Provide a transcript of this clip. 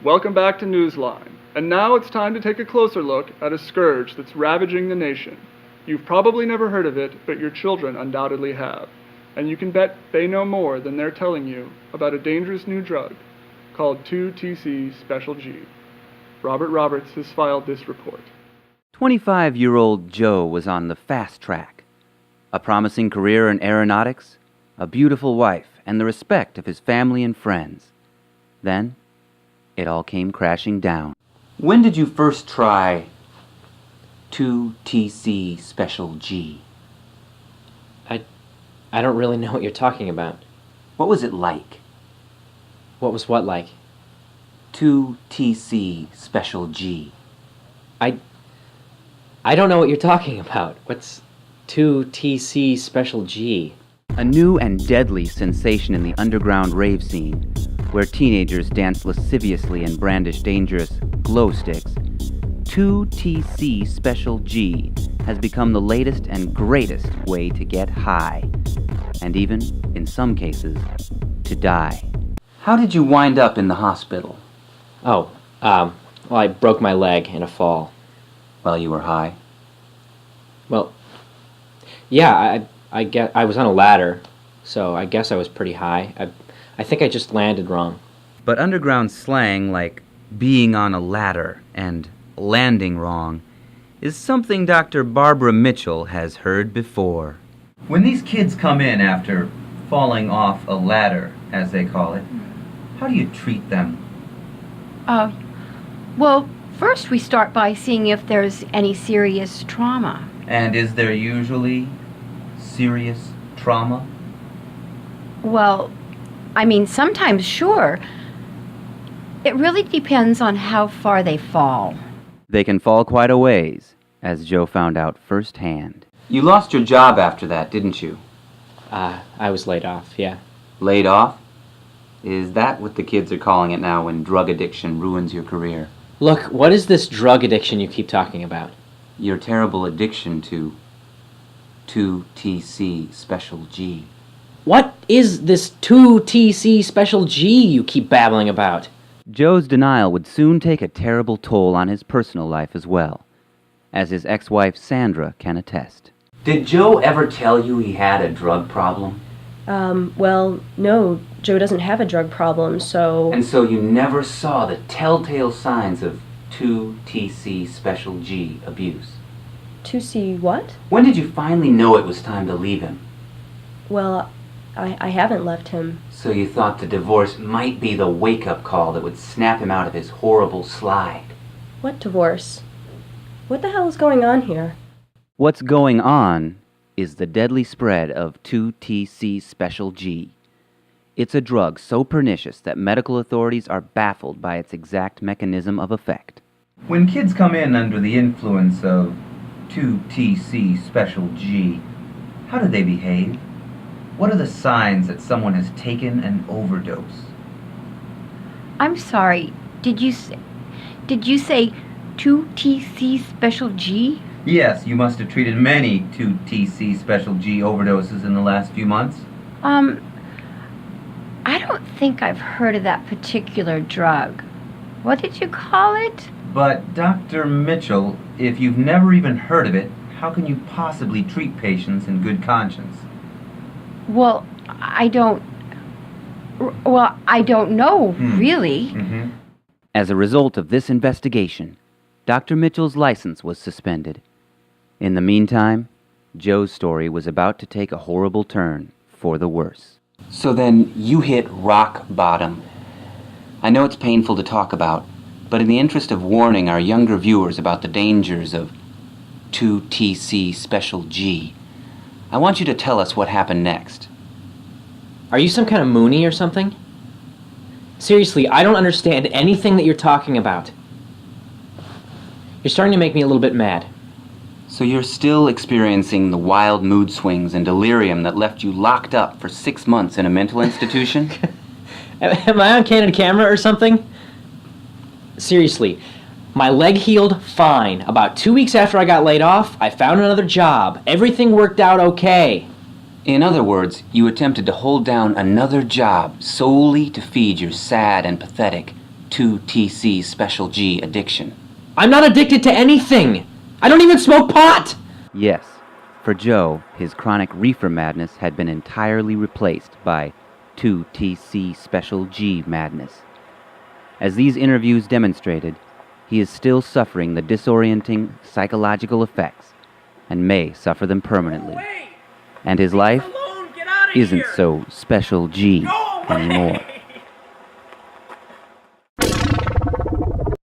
Welcome back to Newsline. And now it's time to take a closer look at a scourge that's ravaging the nation. You've probably never heard of it, but your children undoubtedly have. And you can bet they know more than they're telling you about a dangerous new drug called 2-TC Special G. Robert Roberts has filed this report. 25-year-old Joe was on the fast track. A promising career in aeronautics, a beautiful wife, and the respect of his family and friends. Then, it all came crashing down. When did you first try 2-TC Special G? I don't really know what you're talking about. What was it like? What was what like? 2-TC Special G. I don't know what you're talking about. What's 2-TC Special G? A new and deadly sensation in the underground rave scene, where teenagers dance lasciviously and brandish dangerous glow sticks. 2-TC Special G has become the latest and greatest way to get high, and even, in some cases, to die. How did you wind up in the hospital? Well, I broke my leg in a fall. While you were high? Well, yeah, I was on a ladder, so I guess I was pretty high. I think I just landed wrong. But underground slang like being on a ladder and landing wrong is something Dr. Barbara Mitchell has heard before. When these kids come in after falling off a ladder, as they call it, how do you treat them? Well, first we start by seeing if there's any serious trauma. And is there usually serious trauma? Well, sometimes, sure. It really depends on how far they fall. They can fall quite a ways, as Joe found out firsthand. You lost your job after that, didn't you? I was laid off, yeah. Laid off? Is that what the kids are calling it now when drug addiction ruins your career? Look, what is this drug addiction you keep talking about? Your terrible addiction to 2-TC Special G. What is this 2-TC Special G you keep babbling about? Joe's denial would soon take a terrible toll on his personal life as well, as his ex-wife Sandra can attest. Did Joe ever tell you he had a drug problem? Well, no, Joe doesn't have a drug problem, so... And so you never saw the telltale signs of 2-TC Special G abuse? 2C what? When did you finally know it was time to leave him? Well, I haven't left him. So you thought the divorce might be the wake-up call that would snap him out of his horrible slide? What divorce? What the hell is going on here? What's going on is the deadly spread of 2-TC Special G. It's a drug so pernicious that medical authorities are baffled by its exact mechanism of effect. When kids come in under the influence of 2-TC Special G, how do they behave? What are the signs that someone has taken an overdose? I'm sorry, did you say 2-TC Special G? Yes, you must have treated many 2-TC Special G overdoses in the last few months. I don't think I've heard of that particular drug. What did you call it? But, Dr. Mitchell, if you've never even heard of it, how can you possibly treat patients in good conscience? Well, I don't know, really. Mm-hmm. As a result of this investigation, Dr. Mitchell's license was suspended. In the meantime, Joe's story was about to take a horrible turn for the worse. So then you hit rock bottom. I know it's painful to talk about, but in the interest of warning our younger viewers about the dangers of 2-TC Special G, I want you to tell us what happened next. Are you some kind of Mooney or something? Seriously, I don't understand anything that you're talking about. You're starting to make me a little bit mad. So you're still experiencing the wild mood swings and delirium that left you locked up for 6 months in a mental institution? Am I on candid camera or something? Seriously, my leg healed fine. About 2 weeks after I got laid off, I found another job. Everything worked out okay. In other words, you attempted to hold down another job solely to feed your sad and pathetic 2TC Special G addiction. I'm not addicted to anything. I don't even smoke pot. Yes, for Joe, his chronic reefer madness had been entirely replaced by 2TC Special G madness. As these interviews demonstrated, he is still suffering the disorienting psychological effects and may suffer them permanently. And his life isn't so Special G anymore.